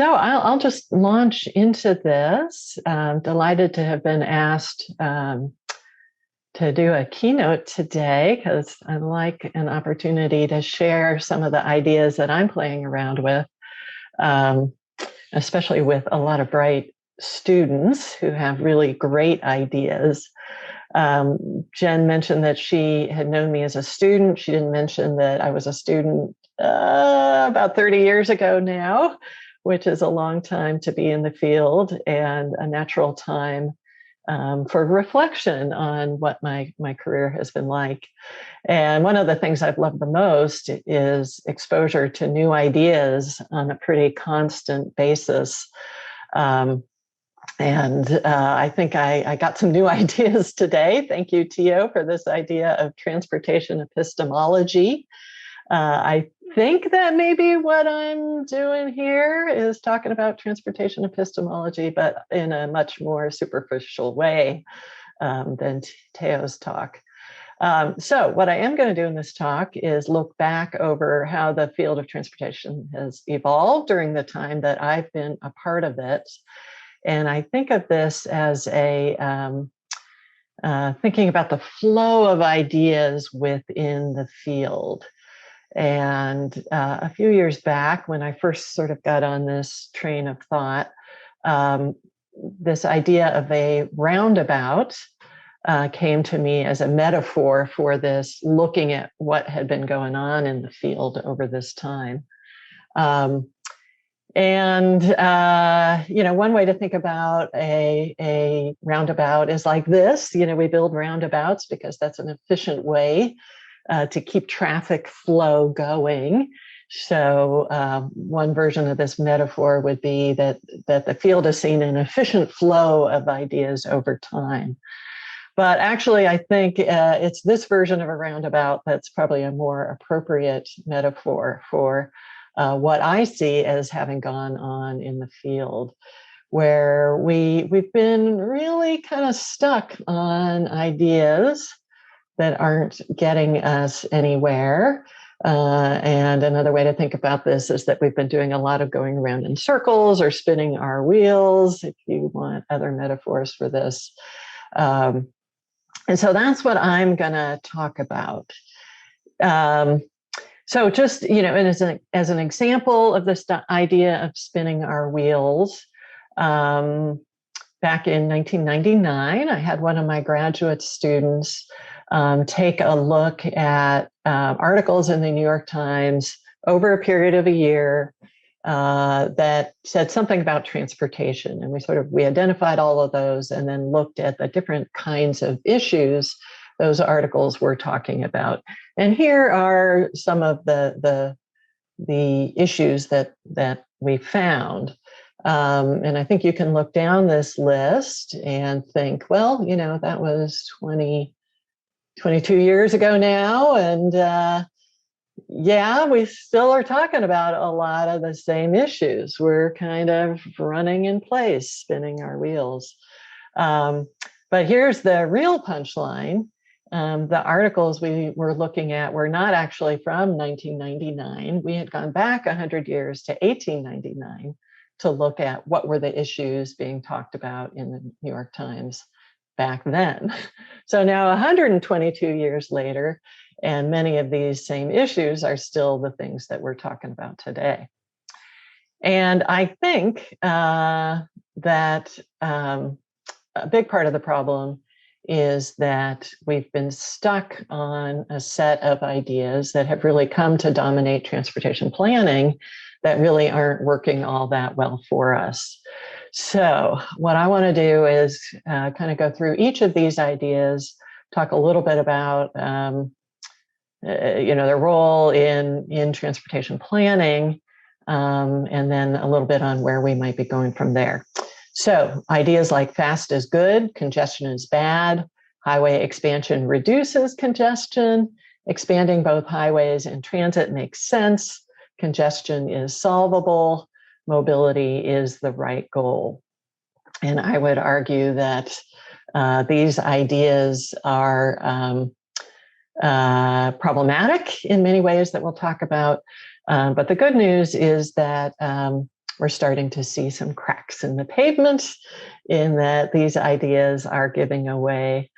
So I'll just launch into this. Delighted to have been asked to do a keynote today because I like an opportunity to share some of the ideas that I'm playing around with, especially with a lot of bright students who have really great ideas. Jen mentioned that she had known me as a student. She didn't mention that I was a student about 30 years ago now, which is a long time to be in the field and a natural time for reflection on what my career has been like. And one of the things I've loved the most is exposure to new ideas on a pretty constant basis. I think I got some new ideas today. Thank you, Tio, for this idea of transportation epistemology. I think that maybe what I'm doing here is talking about transportation epistemology, but in a much more superficial way than Teo's talk. So what I am going to do in this talk is look back over how the field of transportation has evolved during the time that I've been a part of it. And I think of this as a thinking about the flow of ideas within the field. And a few years back, when I first sort of got on this train of thought, this idea of a roundabout came to me as a metaphor for this, looking at what had been going on in the field over this time. One way to think about a roundabout is like this. We build roundabouts because that's an efficient way to keep traffic flow going. So one version of this metaphor would be that the field has seen an efficient flow of ideas over time. But actually, I think it's this version of a roundabout that's probably a more appropriate metaphor for what I see as having gone on in the field, where we've been really kind of stuck on ideas that aren't getting us anywhere. And another way to think about this is that we've been doing a lot of going around in circles or spinning our wheels, if you want other metaphors for this. And so that's what I'm going to talk about. So just, as an example of this idea of spinning our wheels, back in 1999, I had one of my graduate students take a look at articles in the New York Times over a period of a year that said something about transportation. And we identified all of those and then looked at the different kinds of issues those articles were talking about. And here are some of the issues that we found. And I think you can look down this list and think, well, that was 22 years ago now. And we still are talking about a lot of the same issues. We're kind of running in place, spinning our wheels. But here's the real punchline. The articles we were looking at were not actually from 1999. We had gone back 100 years to 1899 to look at what were the issues being talked about in the New York Times back then. So now 122 years later, and many of these same issues are still the things that we're talking about today. And I think that a big part of the problem is that we've been stuck on a set of ideas that have really come to dominate transportation planning that really aren't working all that well for us. So what I want to do is kind of go through each of these ideas, talk a little bit about their role in transportation planning, and then a little bit on where we might be going from there. So ideas like fast is good, congestion is bad, highway expansion reduces congestion, expanding both highways and transit makes sense, congestion is solvable, mobility is the right goal. And I would argue that these ideas are problematic in many ways that we'll talk about. But the good news is that we're starting to see some cracks in the pavement in that these ideas are giving way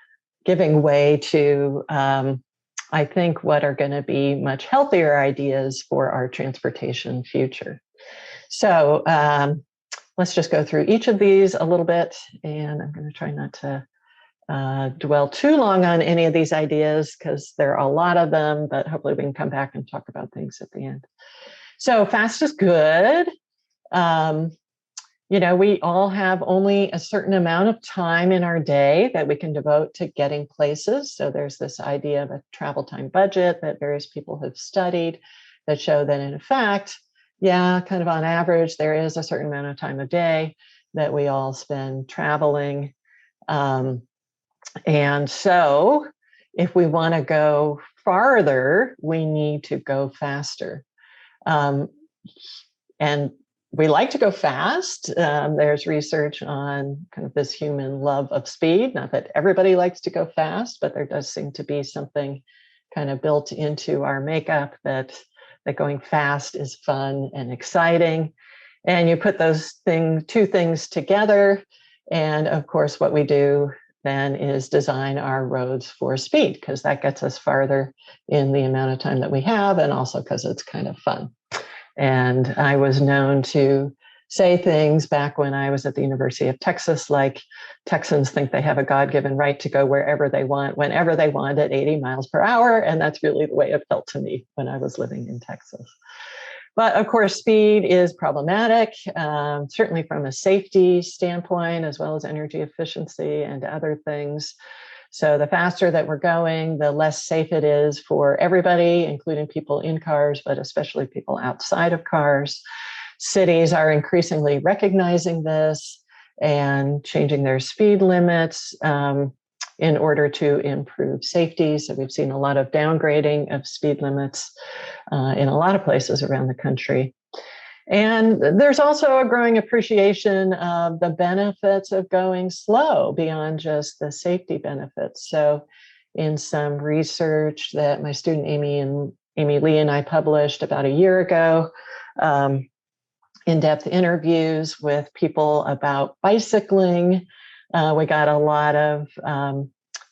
to, I think, what are going to be much healthier ideas for our transportation future. So let's just go through each of these a little bit, and I'm going to try not to dwell too long on any of these ideas because there are a lot of them, but hopefully we can come back and talk about things at the end. So fast is good. We all have only a certain amount of time in our day that we can devote to getting places. So there's this idea of a travel time budget that various people have studied that show that in fact, kind of on average, there is a certain amount of time a day that we all spend traveling. And so if we want to go farther, we need to go faster. And we like to go fast. There's research on kind of this human love of speed. Not that everybody likes to go fast, but there does seem to be something kind of built into our makeup that going fast is fun and exciting. And you put those two things together. And of course, what we do then is design our roads for speed, because that gets us farther in the amount of time that we have, and also because it's kind of fun. And I was known to say things back when I was at the University of Texas, like Texans think they have a God-given right to go wherever they want, whenever they want at 80 miles per hour. And that's really the way it felt to me when I was living in Texas. But of course, speed is problematic, certainly from a safety standpoint, as well as energy efficiency and other things. So the faster that we're going, the less safe it is for everybody, including people in cars, but especially people outside of cars. Cities are increasingly recognizing this and changing their speed limits in order to improve safety. So we've seen a lot of downgrading of speed limits in a lot of places around the country. And there's also a growing appreciation of the benefits of going slow beyond just the safety benefits. So in some research that my student Amy Lee and I published about a year ago, in-depth interviews with people about bicycling, we got a lot of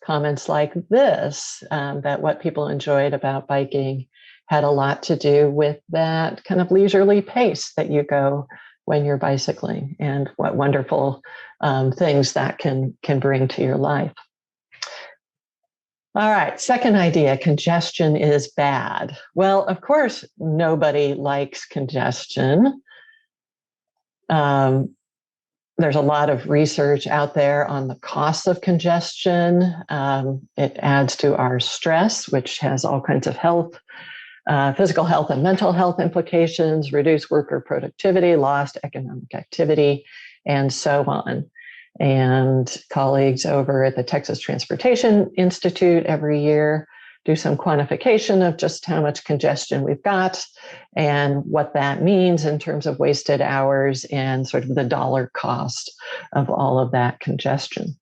comments like this, that what people enjoyed about biking had a lot to do with that kind of leisurely pace that you go when you're bicycling, and what wonderful things that can bring to your life. All right, second idea, congestion is bad. Well, of course, nobody likes congestion. There's a lot of research out there on the costs of congestion. It adds to our stress, which has all kinds of physical health and mental health implications, reduced worker productivity, lost economic activity, and so on. And colleagues over at the Texas Transportation Institute every year do some quantification of just how much congestion we've got and what that means in terms of wasted hours and sort of the dollar cost of all of that congestion.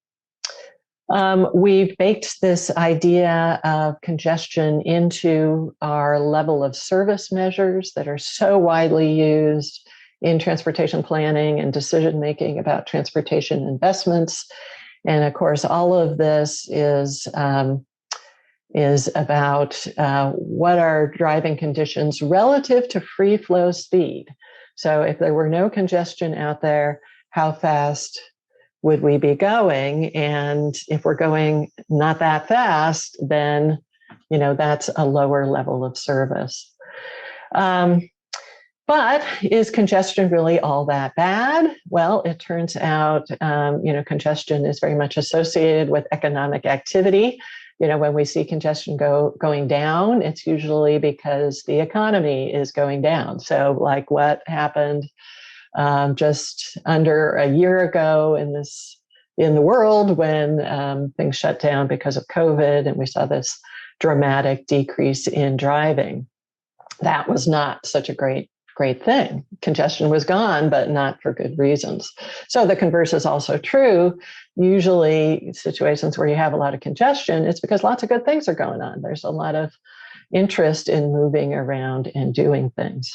We've baked this idea of congestion into our level of service measures that are so widely used in transportation planning and decision-making about transportation investments. And of course, all of this is about what are driving conditions relative to free flow speed. So if there were no congestion out there, how fast would we be going? And if we're going not that fast, then, that's a lower level of service. But is congestion really all that bad? Well, it turns out, congestion is very much associated with economic activity. When we see congestion going down, it's usually because the economy is going down. So like what happened just under a year ago in the world when things shut down because of COVID, and we saw this dramatic decrease in driving. That was not such a great thing. Congestion was gone, but not for good reasons. So the converse is also true. Usually situations where you have a lot of congestion, it's because lots of good things are going on. There's a lot of interest in moving around and doing things.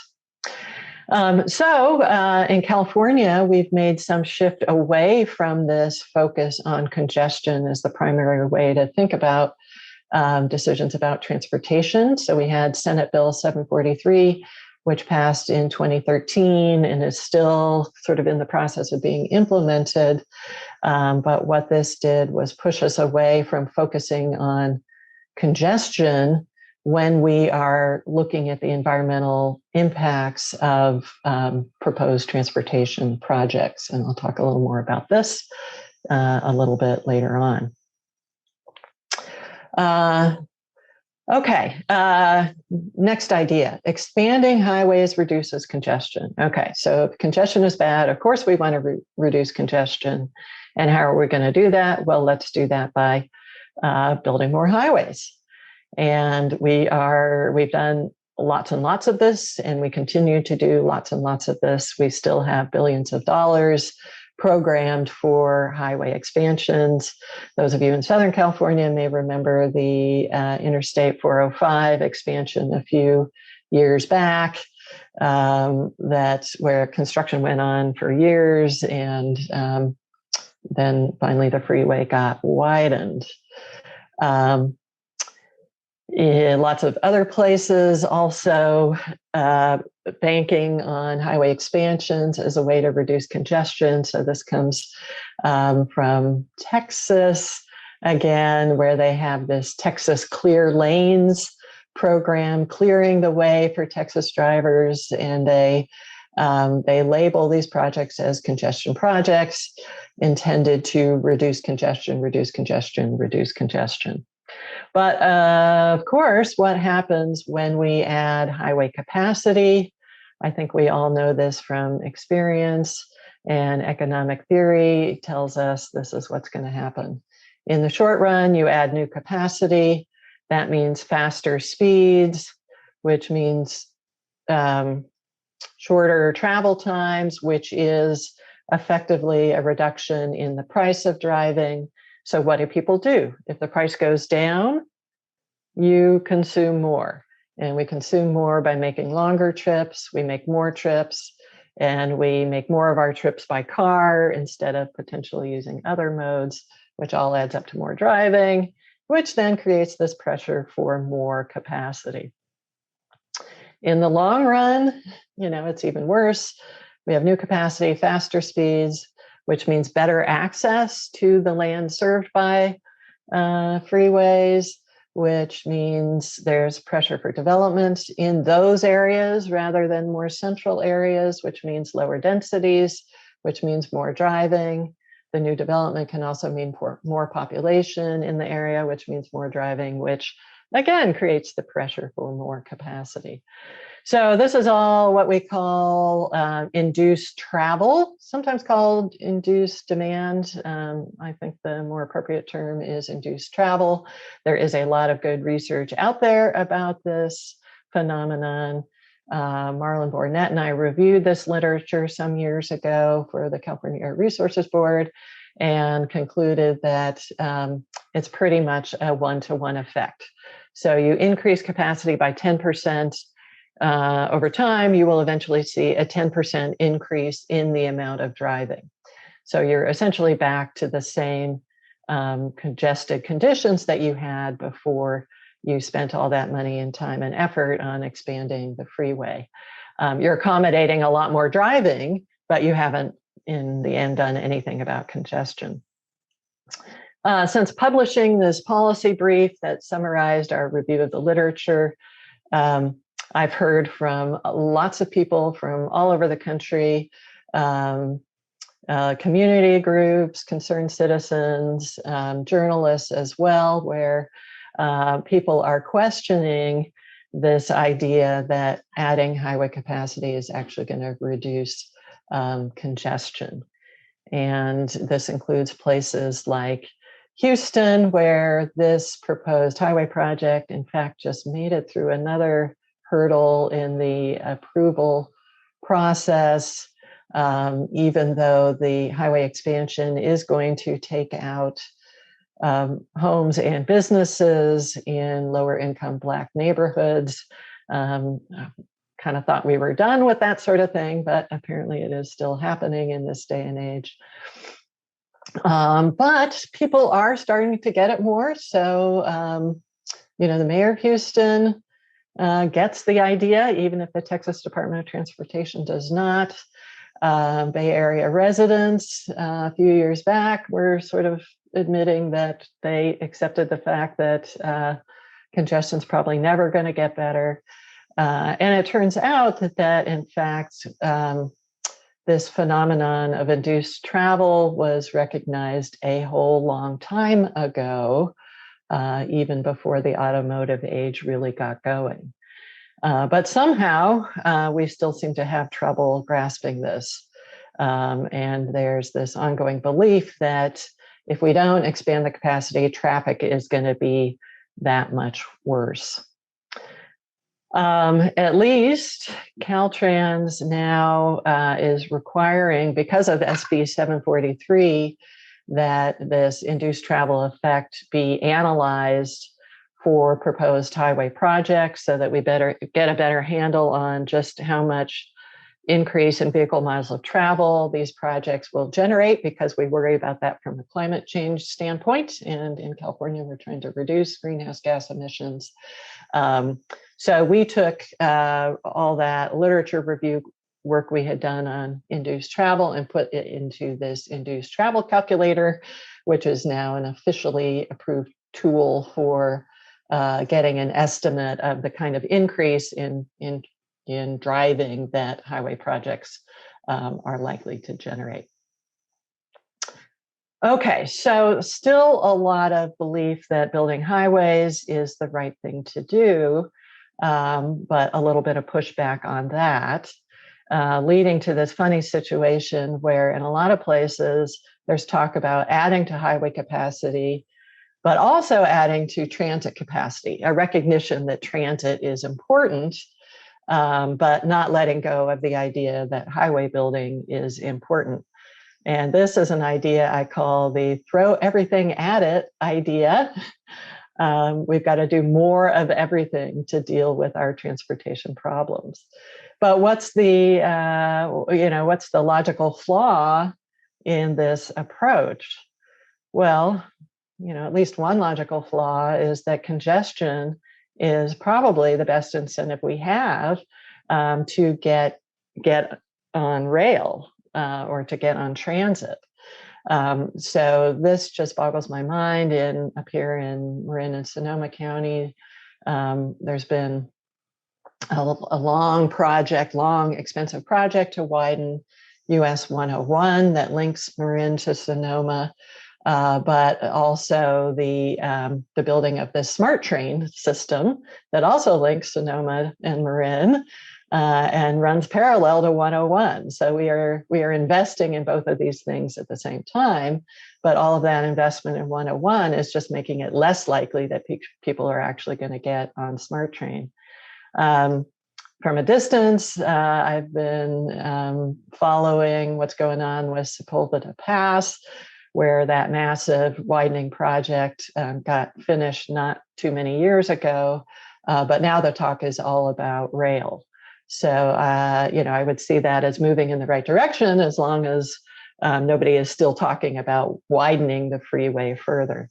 In California, we've made some shift away from this focus on congestion as the primary way to think about decisions about transportation. So we had Senate Bill 743, which passed in 2013 and is still sort of in the process of being implemented. But what this did was push us away from focusing on congestion when we are looking at the environmental impacts of proposed transportation projects. And I'll talk a little more about this a little bit later on. Next idea, expanding highways reduces congestion. Okay, so if congestion is bad, of course we want to reduce congestion. And how are we going to do that? Well, let's do that by building more highways. And we've done lots and lots of this, and we continue to do lots and lots of this. We still have billions of dollars programmed for highway expansions. Those of you in Southern California may remember the Interstate 405 expansion a few years back, that's where construction went on for years, and then finally the freeway got widened. In lots of other places also, banking on highway expansions as a way to reduce congestion. So this comes from Texas, again, where they have this Texas Clear Lanes program, clearing the way for Texas drivers, and they label these projects as congestion projects intended to reduce congestion, reduce congestion, reduce congestion. But of course, what happens when we add highway capacity? I think we all know this from experience, and economic theory tells us this is what's going to happen. In the short run, you add new capacity. That means faster speeds, which means shorter travel times, which is effectively a reduction in the price of driving. So what do people do? If the price goes down, you consume more. And we consume more by making longer trips. We make more trips, and we make more of our trips by car instead of potentially using other modes, which all adds up to more driving, which then creates this pressure for more capacity. In the long run, it's even worse. We have new capacity, faster speeds, which means better access to the land served by freeways, which means there's pressure for development in those areas rather than more central areas, which means lower densities, which means more driving. The new development can also mean more population in the area, which means more driving, which again creates the pressure for more capacity. So this is all what we call induced travel, sometimes called induced demand. I think the more appropriate term is induced travel. There is a lot of good research out there about this phenomenon. Marlon Bornett and I reviewed this literature some years ago for the California Air Resources Board and concluded that it's pretty much a one-to-one effect. So you increase capacity by 10%. Over time, you will eventually see a 10% increase in the amount of driving. So you're essentially back to the same congested conditions that you had before you spent all that money and time and effort on expanding the freeway. You're accommodating a lot more driving, but you haven't, in the end, done anything about congestion. Since publishing this policy brief that summarized our review of the literature, I've heard from lots of people from all over the country, community groups, concerned citizens, journalists as well, where people are questioning this idea that adding highway capacity is actually going to reduce congestion. And this includes places like Houston, where this proposed highway project, in fact, just made it through another hurdle in the approval process, even though the highway expansion is going to take out homes and businesses in lower income Black neighborhoods. kind of thought we were done with that sort of thing, but apparently it is still happening in this day and age. But people are starting to get it more. So, the mayor of Houston gets the idea, even if the Texas Department of Transportation does not. Bay Area residents a few years back were sort of admitting that they accepted the fact that congestion's probably never going to get better. And it turns out that in fact, this phenomenon of induced travel was recognized a whole long time ago, even before the automotive age really got going. But somehow we still seem to have trouble grasping this. And there's this ongoing belief that if we don't expand the capacity, traffic is going to be that much worse. At least Caltrans now is requiring, because of SB 743, that this induced travel effect be analyzed for proposed highway projects so that we better get a better handle on just how much increase in vehicle miles of travel these projects will generate, because we worry about that from a climate change standpoint. And in California, we're trying to reduce greenhouse gas emissions. So we took all that literature review work we had done on induced travel and put it into this induced travel calculator, which is now an officially approved tool for getting an estimate of the kind of increase in driving that highway projects are likely to generate. Okay, so still a lot of belief that building highways is the right thing to do, but a little bit of pushback on that, leading to this funny situation where in a lot of places there's talk about adding to highway capacity, but also adding to transit capacity, a recognition that transit is important, but not letting go of the idea that highway building is important. And this is an idea I call the throw everything at it idea. We've got to do more of everything to deal with our transportation problems. But what's the logical flaw in this approach? Well, at least one logical flaw is that congestion is probably the best incentive we have to get on rail or to get on transit. So this just boggles my mind. Up here in Marin and Sonoma County, there's been a long, expensive project to widen US 101 that links Marin to Sonoma. But also the building of this smart train system that also links Sonoma and Marin and runs parallel to 101. So we are investing in both of these things at the same time, but all of that investment in 101 is just making it less likely that people are actually going to get on smart train. From a distance, I've been following what's going on with Sepulveda Pass, where that massive widening project got finished not too many years ago, but now the talk is all about rail. So, I would see that as moving in the right direction as long as nobody is still talking about widening the freeway further.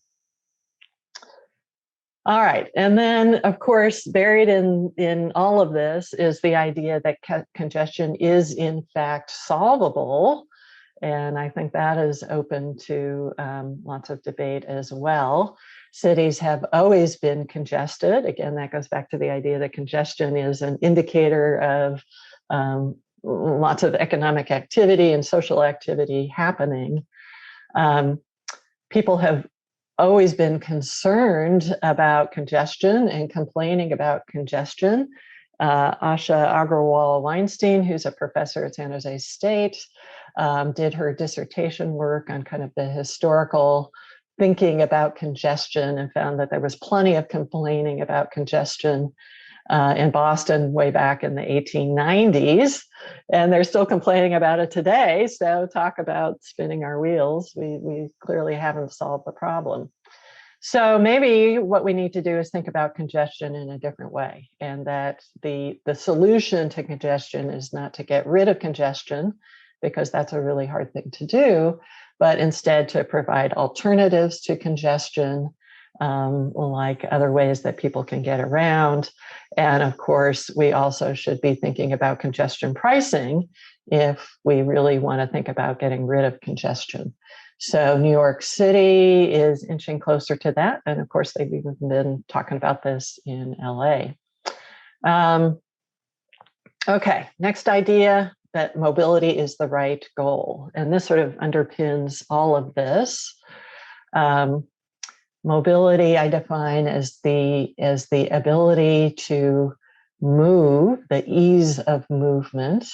All right, and then, of course, buried in all of this is the idea that congestion is, in fact, solvable. And I think that is open to lots of debate as well. Cities have always been congested. Again, that goes back to the idea that congestion is an indicator of lots of economic activity and social activity happening. People have always been concerned about congestion and complaining about congestion. Asha Agrawal-Weinstein, who's a professor at San Jose State, did her dissertation work on kind of the historical thinking about congestion and found that there was plenty of complaining about congestion in Boston way back in the 1890s, and they're still complaining about it today. So talk about spinning our wheels. We clearly haven't solved the problem. So maybe what we need to do is think about congestion in a different way, and that the solution to congestion is not to get rid of congestion, because that's a really hard thing to do, but instead to provide alternatives to congestion, like other ways that people can get around. And of course, we also should be thinking about congestion pricing if we really want to think about getting rid of congestion. So New York City is inching closer to that. And of course, they've even been talking about this in LA. Okay, next idea, that mobility is the right goal. And this sort of underpins all of this. Mobility I define as the ability to move, the ease of movement.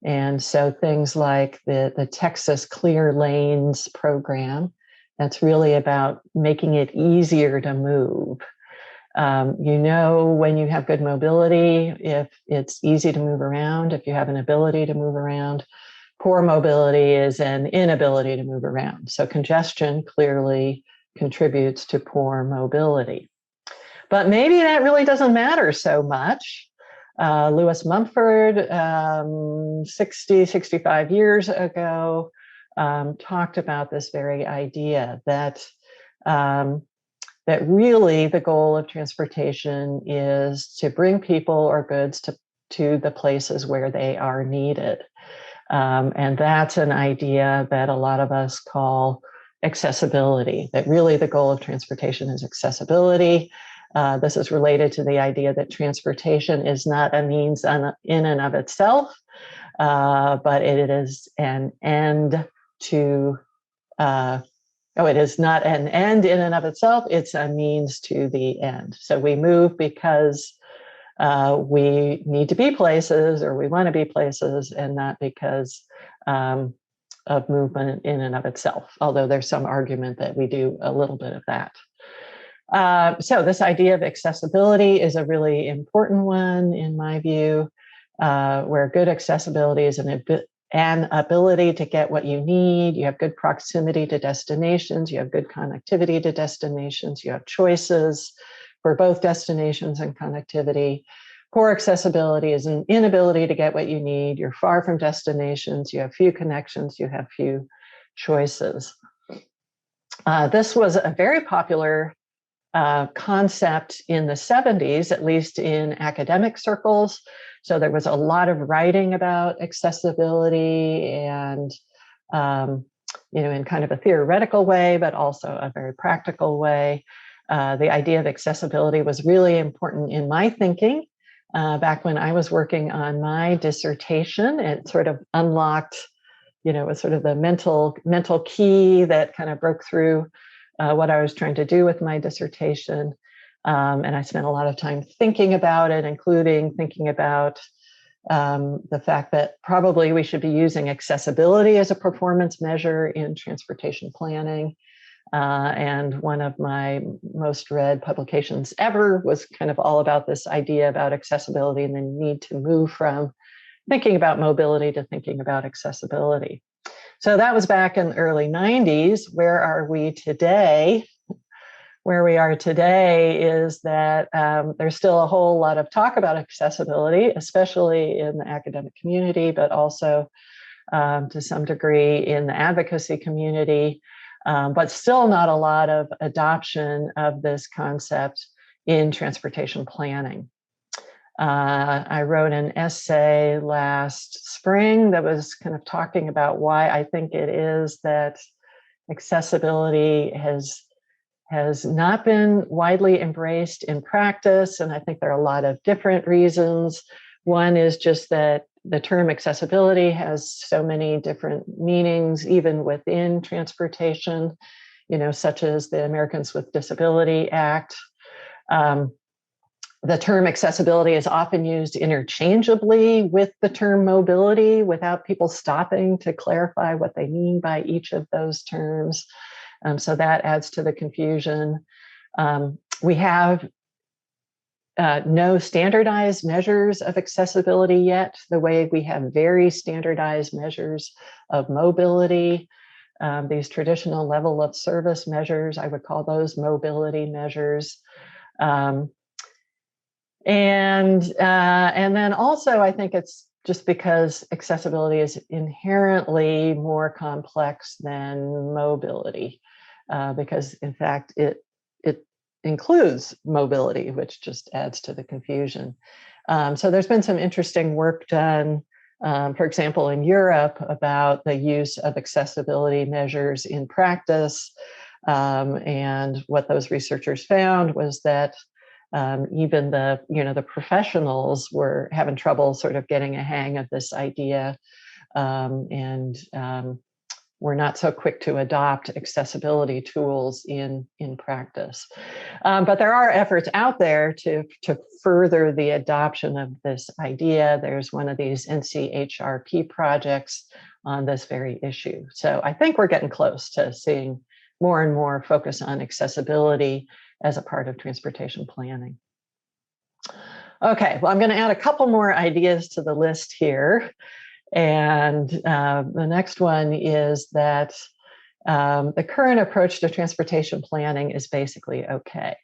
And so things like the Texas Clear Lanes program, that's really about making it easier to move. You know, when you have good mobility, if it's easy to move around, if you have an ability to move around. Poor mobility is an inability to move around. So congestion clearly contributes to poor mobility. But maybe that really doesn't matter so much. Lewis Mumford, 65 years ago, talked about this very idea that that really the goal of transportation is to bring people or goods to the places where they are needed. And that's an idea that a lot of us call accessibility, that really the goal of transportation is accessibility. This is related to the idea that transportation is not a means in and of itself, but it is an end to, it is not an end in and of itself, it's a means to the end. So we move because we need to be places, or we want to be places, and not because of movement in and of itself, although there's some argument that we do a little bit of that. So this idea of accessibility is a really important one, in my view, where good accessibility is an ability to get what you need. You have good proximity to destinations, you have good connectivity to destinations, you have choices for both destinations and connectivity. Poor accessibility is an inability to get what you need. You're far from destinations, you have few connections, you have few choices. This was a very popular concept in the 70s, at least in academic circles. So there was a lot of writing about accessibility, and in kind of a theoretical way, but also a very practical way. The idea of accessibility was really important in my thinking. Back when I was working on my dissertation, it sort of unlocked, it was sort of the mental key that kind of broke through what I was trying to do with my dissertation. And I spent a lot of time thinking about it, including thinking about the fact that probably we should be using accessibility as a performance measure in transportation planning. And one of my most read publications ever was kind of all about this idea about accessibility and the need to move from thinking about mobility to thinking about accessibility. So that was back in the early 90s. Where are we today? Where we are today is that there's still a whole lot of talk about accessibility, especially in the academic community, but also to some degree in the advocacy community, but still not a lot of adoption of this concept in transportation planning. I wrote an essay last spring that was kind of talking about why I think it is that accessibility has not been widely embraced in practice. And I think there are a lot of different reasons. One is just that the term accessibility has so many different meanings, even within transportation, such as the Americans with Disability Act. The term accessibility is often used interchangeably with the term mobility without people stopping to clarify what they mean by each of those terms. So that adds to the confusion. We have no standardized measures of accessibility yet, the way we have very standardized measures of mobility. These traditional level of service measures, I would call those mobility measures. And then also, I think it's just because accessibility is inherently more complex than mobility, because in fact, it includes mobility, which just adds to the confusion. So there's been some interesting work done, for example, in Europe about the use of accessibility measures in practice. And what those researchers found was that even the professionals were having trouble sort of getting a hang of this idea, and we're not so quick to adopt accessibility tools in practice. But there are efforts out there to further the adoption of this idea. There's one of these NCHRP projects on this very issue. So I think we're getting close to seeing more and more focus on accessibility as a part of transportation planning. Okay, well, I'm going to add a couple more ideas to the list here. And the next one is that the current approach to transportation planning is basically okay.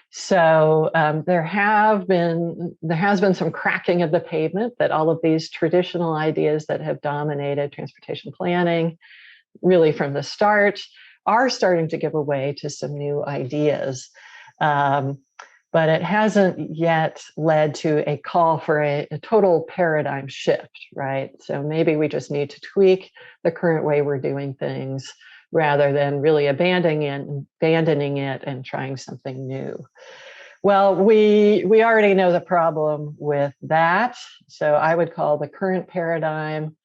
So there has been some cracking of the pavement that all of these traditional ideas that have dominated transportation planning really from the start are starting to give way to some new ideas. But it hasn't yet led to a call for a total paradigm shift, right? So maybe we just need to tweak the current way we're doing things rather than really abandoning it and trying something new. Well, we already know the problem with that. So I would call the current paradigm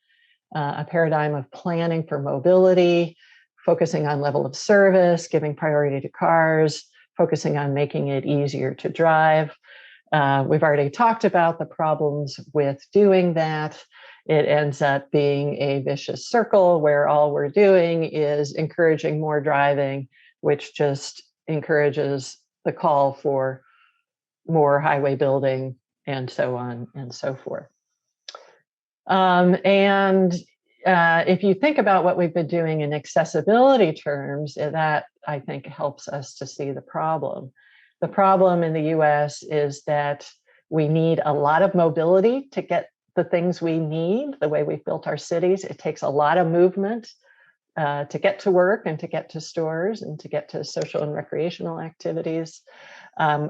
a paradigm of planning for mobility, focusing on level of service, giving priority to cars, focusing on making it easier to drive. We've already talked about the problems with doing that. It ends up being a vicious circle where all we're doing is encouraging more driving, which just encourages the call for more highway building and so on and so forth. If you think about what we've been doing in accessibility terms, that I think helps us to see the problem. The problem in the US is that we need a lot of mobility to get the things we need, the way we've built our cities. It takes a lot of movement to get to work and to get to stores and to get to social and recreational activities.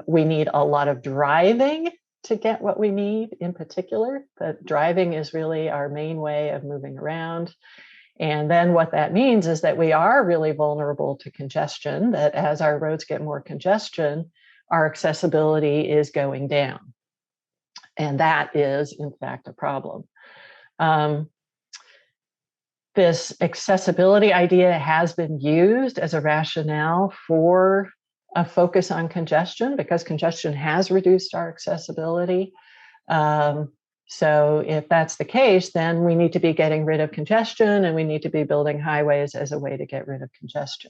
We need a lot of driving to get what we need in particular. But driving is really our main way of moving around. And then what that means is that we are really vulnerable to congestion, that as our roads get more congestion, our accessibility is going down. And that is, in fact, a problem. This accessibility idea has been used as a rationale for a focus on congestion because congestion has reduced our accessibility. So if that's the case, then we need to be getting rid of congestion and we need to be building highways as a way to get rid of congestion.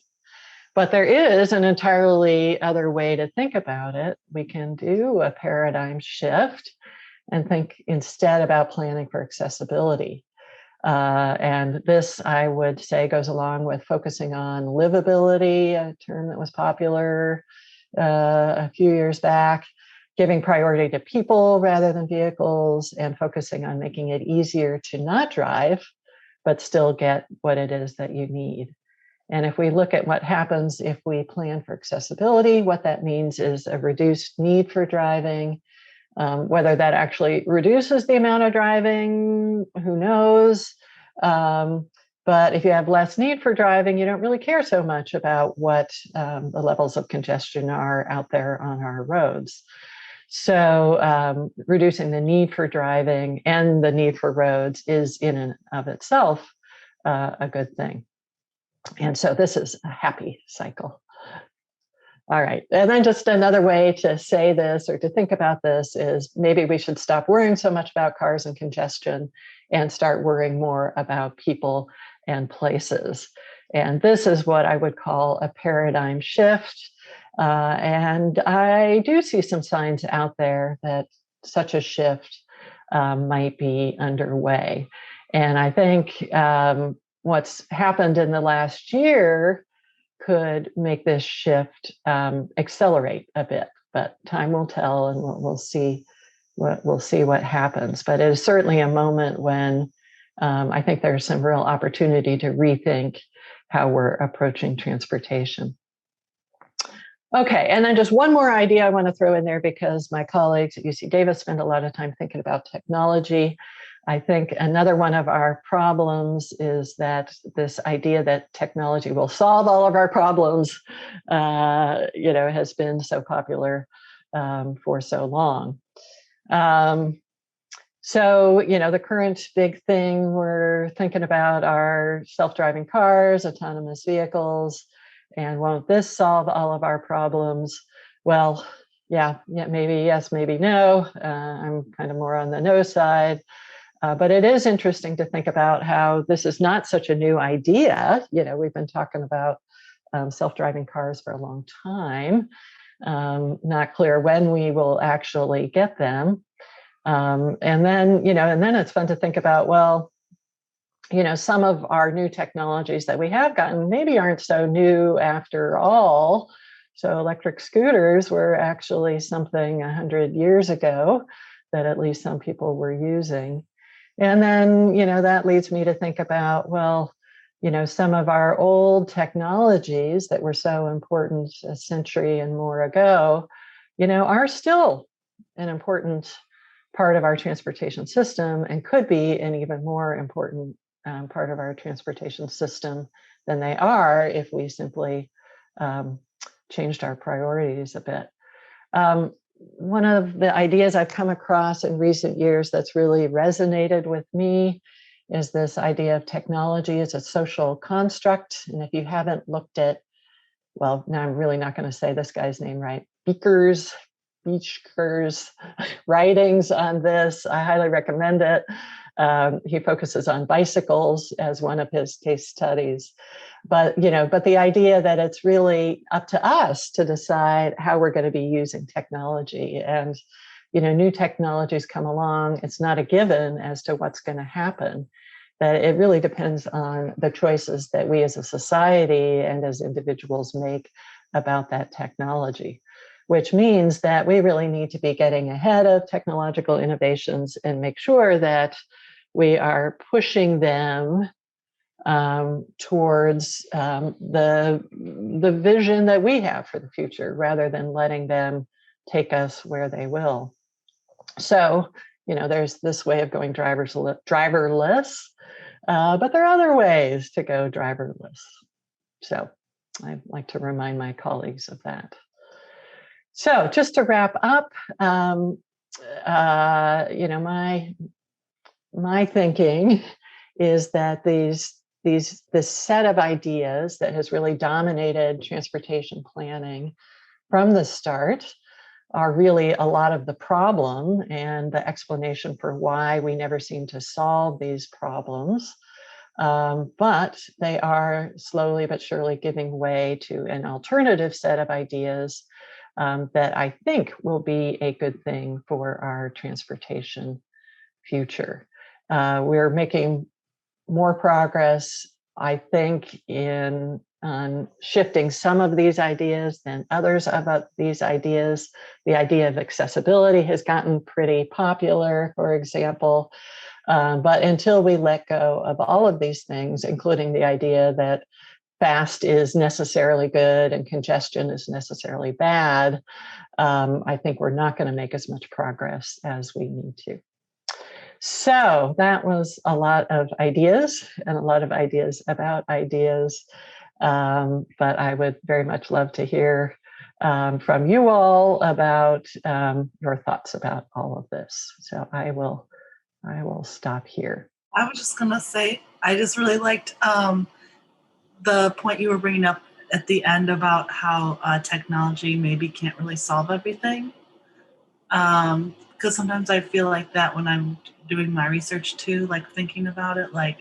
But there is an entirely other way to think about it. We can do a paradigm shift and think instead about planning for accessibility. And this, I would say, goes along with focusing on livability, a term that was popular a few years back, giving priority to people rather than vehicles, and focusing on making it easier to not drive, but still get what it is that you need. And if we look at what happens if we plan for accessibility, what that means is a reduced need for driving. Whether that actually reduces the amount of driving, who knows? But if you have less need for driving, you don't really care so much about what the levels of congestion are out there on our roads. So reducing the need for driving and the need for roads is in and of itself a good thing. And so this is a happy cycle. All right, and then just another way to say this or to think about this is maybe we should stop worrying so much about cars and congestion and start worrying more about people and places. And this is what I would call a paradigm shift. And I do see some signs out there that such a shift might be underway. And I think what's happened in the last year could make this shift accelerate a bit, but time will tell, and we'll see what happens. But it is certainly a moment when I think there's some real opportunity to rethink how we're approaching transportation. Okay, and then just one more idea I want to throw in there, because my colleagues at UC Davis spend a lot of time thinking about technology. I think another one of our problems is that this idea that technology will solve all of our problems, has been so popular for so long. So, the current big thing we're thinking about are self-driving cars, autonomous vehicles, and won't this solve all of our problems? Well, yeah, maybe yes, maybe no. I'm kind of more on the no side. But it is interesting to think about how this is not such a new idea. We've been talking about self-driving cars for a long time. Not clear when we will actually get them. And then it's fun to think about, well, some of our new technologies that we have gotten maybe aren't so new after all. So electric scooters were actually something 100 years ago that at least some people were using. And then, that leads me to think about, well, some of our old technologies that were so important a century and more ago, are still an important part of our transportation system, and could be an even more important part of our transportation system than they are if we simply changed our priorities a bit. One of the ideas I've come across in recent years that's really resonated with me is this idea of technology as a social construct. And if you haven't looked at, well, now I'm really not going to say this guy's name right, Beecher's writings on this, I highly recommend it. He focuses on bicycles as one of his case studies. But the idea that it's really up to us to decide how we're going to be using technology. And, new technologies come along, it's not a given as to what's going to happen. That it really depends on the choices that we as a society and as individuals make about that technology, which means that we really need to be getting ahead of technological innovations and make sure that we are pushing them towards the vision that we have for the future, rather than letting them take us where they will. So, there's this way of going driverless, but there are other ways to go driverless. So I'd like to remind my colleagues of that. So just to wrap up, my thinking is that this set of ideas that has really dominated transportation planning from the start are really a lot of the problem and the explanation for why we never seem to solve these problems. But they are slowly but surely giving way to an alternative set of ideas that I think will be a good thing for our transportation future. We're making more progress, I think, in shifting some of these ideas than others about these ideas. The idea of accessibility has gotten pretty popular, for example. But until we let go of all of these things, including the idea that fast is necessarily good and congestion is necessarily bad, I think we're not going to make as much progress as we need to. So that was a lot of ideas and a lot of ideas about ideas. But I would very much love to hear from you all about your thoughts about all of this. So I will stop here. I was just going to say, I just really liked the point you were bringing up at the end about how technology maybe can't really solve everything. Because sometimes I feel like that when I'm doing my research too, like thinking about it, like,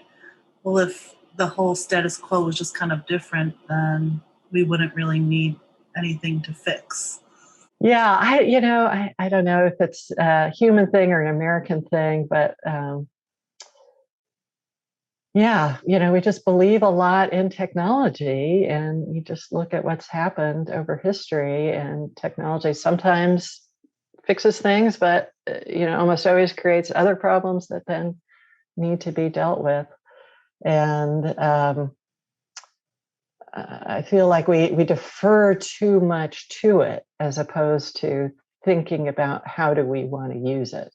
well, if the whole status quo was just kind of different, then we wouldn't really need anything to fix. Yeah, I don't know if it's a human thing or an American thing, but Yeah, we just believe a lot in technology, and you just look at what's happened over history, and technology sometimes fixes things, but almost always creates other problems that then need to be dealt with. And I feel like we defer too much to it as opposed to thinking about how do we want to use it.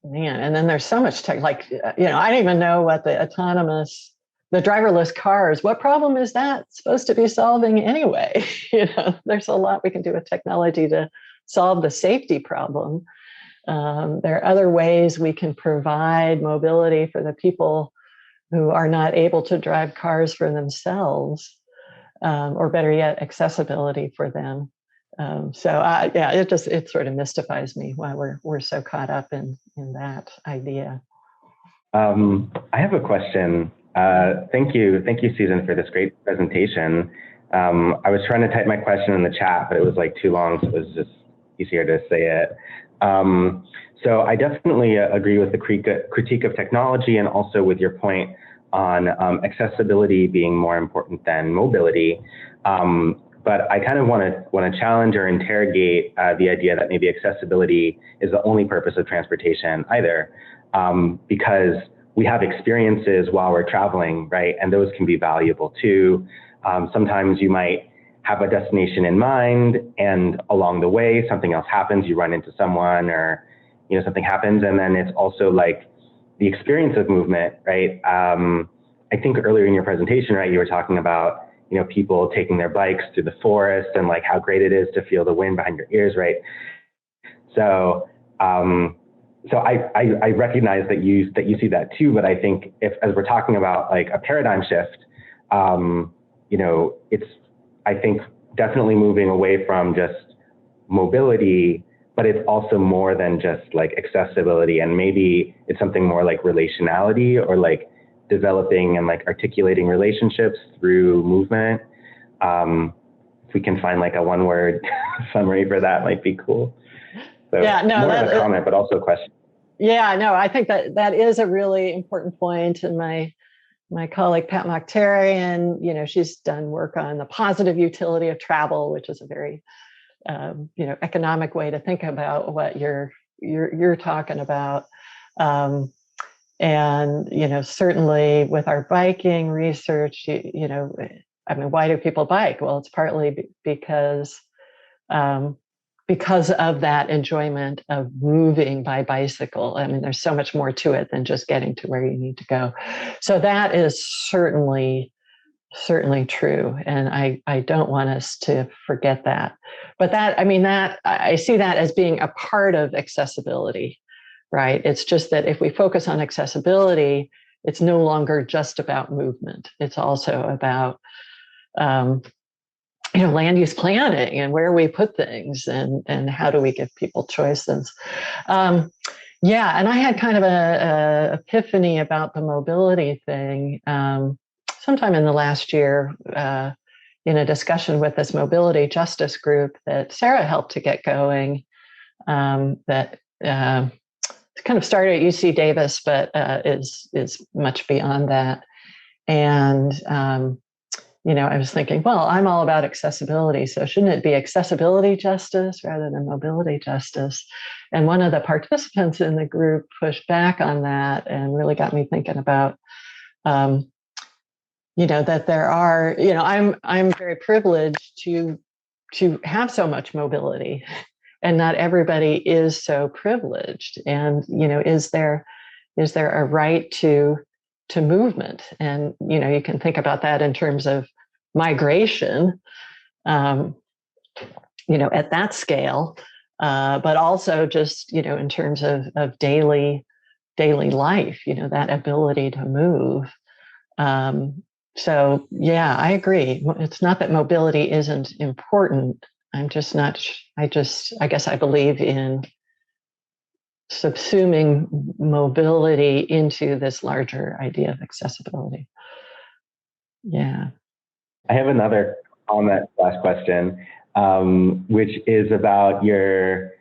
Man, and then there's so much tech, like, I don't even know what the driverless cars, what problem is that supposed to be solving anyway? There's a lot we can do with technology to solve the safety problem. There are other ways we can provide mobility for the people who are not able to drive cars for themselves, or better yet, accessibility for them. It sort of mystifies me why we're so caught up in that idea. I have a question. Thank you, Susan, for this great presentation. I was trying to type my question in the chat, but it was like too long, so it was just easier to say it. So I definitely agree with the critique of technology, and also with your point on accessibility being more important than mobility. But I kind of want to challenge or interrogate the idea that maybe accessibility is the only purpose of transportation either, because we have experiences while we're traveling, right? And those can be valuable too. Sometimes you might have a destination in mind, and along the way something else happens. You run into someone, or something happens, and then it's also like the experience of movement, right? I think earlier in your presentation, right, you were talking about people taking their bikes through the forest, and like how great it is to feel the wind behind your ears, right? So, I recognize that you see that too, but I think as we're talking about like a paradigm shift, it's, I think, definitely moving away from just mobility, but it's also more than just like accessibility, and maybe it's something more like relationality, or like developing and like articulating relationships through movement. If we can find like a one-word summary for that, might be cool. So yeah, no, more of a comment, but also a question. Yeah, no, I think that is a really important point. And my colleague Pat Mokhtarian, she's done work on the positive utility of travel, which is a very economic way to think about what you're talking about. And certainly with our biking research, why do people bike? Well, it's partly because of that enjoyment of moving by bicycle. I mean, there's so much more to it than just getting to where you need to go. So that is certainly true. And I don't want us to forget that. But I see that as being a part of accessibility, right? It's just that if we focus on accessibility, it's no longer just about movement. It's also about land use planning, and where we put things, and how do we give people choices. And I had kind of a epiphany about the mobility thing sometime in the last year, in a discussion with this mobility justice group that Sarah helped to get going, that kind of started at UC Davis, but is much beyond that. And I was thinking, well, I'm all about accessibility, so shouldn't it be accessibility justice rather than mobility justice? And one of the participants in the group pushed back on that, and really got me thinking about, that there are, I'm very privileged to have so much mobility, and not everybody is so privileged. And is there a right to movement? And you can think about that in terms of migration, at that scale, but also just in terms of daily life, that ability to move. So yeah, I agree. It's not that mobility isn't important. I'm just not. I guess I believe in subsuming mobility into this larger idea of accessibility. Yeah. I have another comment / question, which is about your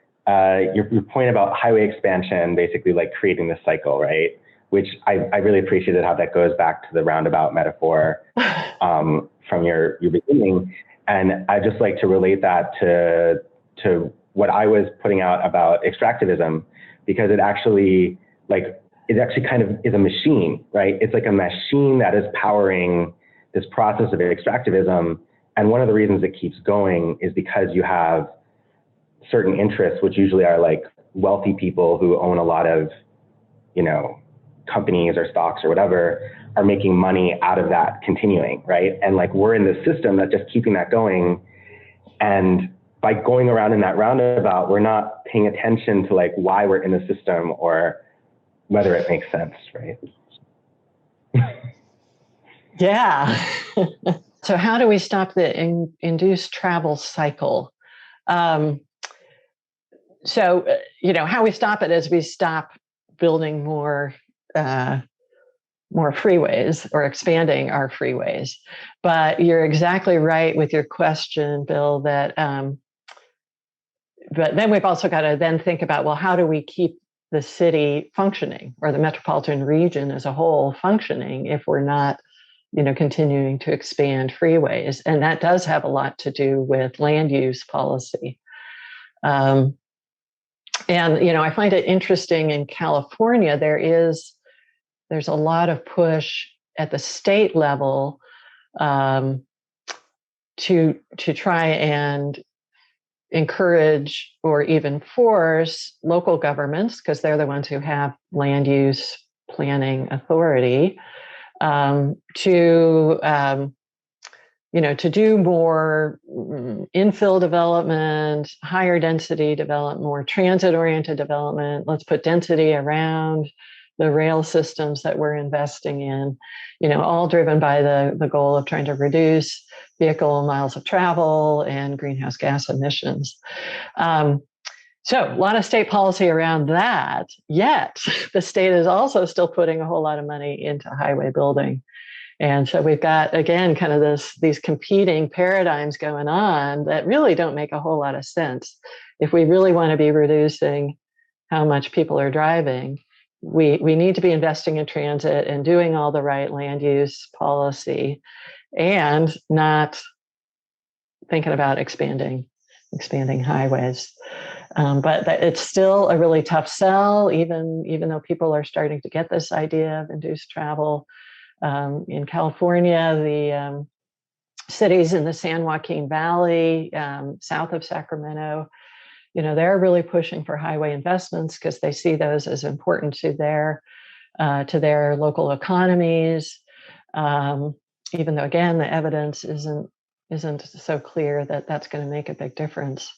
your point about highway expansion, basically like creating this cycle, right? Which I really appreciated how that goes back to the roundabout metaphor from your beginning. And I just like to relate that to what I was putting out about extractivism, because it actually kind of is a machine, right? It's like a machine that is powering this process of extractivism. And one of the reasons it keeps going is because you have certain interests, which usually are like wealthy people who own a lot of, companies or stocks or whatever, are making money out of that continuing, right? And like we're in this system that's just keeping that going. And by going around in that roundabout, we're not paying attention to like why we're in the system or whether it makes sense, right? Yeah. So how do we stop the induced travel cycle? How we stop it is we stop building more freeways or expanding our freeways. But you're exactly right with your question, Bill, that but then we've also got to then think about, well, how do we keep the city functioning, or the metropolitan region as a whole functioning, if we're not continuing to expand freeways? And that does have a lot to do with land use policy. And I find it interesting in California, there's a lot of push at the state level to try and encourage or even force local governments, because they're the ones who have land use planning authority, to do more infill development, higher density development, more transit-oriented development. Let's put density around the rail systems that we're investing in, all driven by the goal of trying to reduce vehicle miles of travel and greenhouse gas emissions. So a lot of state policy around that, yet the state is also still putting a whole lot of money into highway building. And so we've got, again, kind of these competing paradigms going on that really don't make a whole lot of sense. If we really want to be reducing how much people are driving, we need to be investing in transit and doing all the right land use policy, and not thinking about expanding highways. But it's still a really tough sell, even though people are starting to get this idea of induced travel. In California, the cities in the San Joaquin Valley, south of Sacramento, they're really pushing for highway investments because they see those as important to their local economies. Even though, again, the evidence isn't so clear that that's going to make a big difference.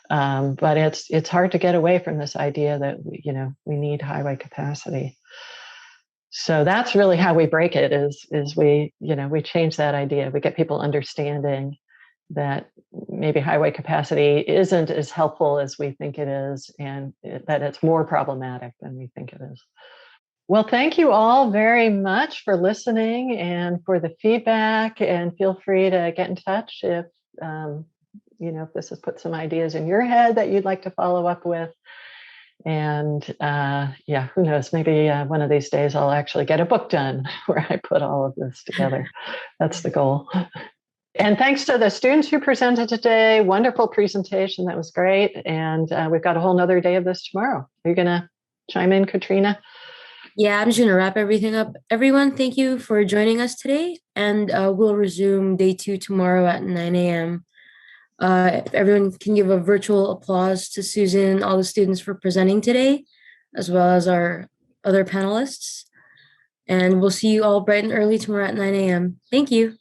But it's hard to get away from this idea that we need highway capacity. So that's really how we break it. Is we change that idea. We get people understanding that maybe highway capacity isn't as helpful as we think it is, and that it's more problematic than we think it is. Well, thank you all very much for listening and for the feedback, and feel free to get in touch if if this has put some ideas in your head that you'd like to follow up with. And who knows, maybe one of these days I'll actually get a book done where I put all of this together. That's the goal. And thanks to the students who presented today. Wonderful presentation. That was great. And we've got a whole nother day of this tomorrow. Are you going to chime in, Katrina? Yeah, I'm just going to wrap everything up. Everyone, thank you for joining us today. And we'll resume day 2 tomorrow at 9 a.m. If everyone can give a virtual applause to Susan and all the students for presenting today, as well as our other panelists. And we'll see you all bright and early tomorrow at 9 a.m. Thank you.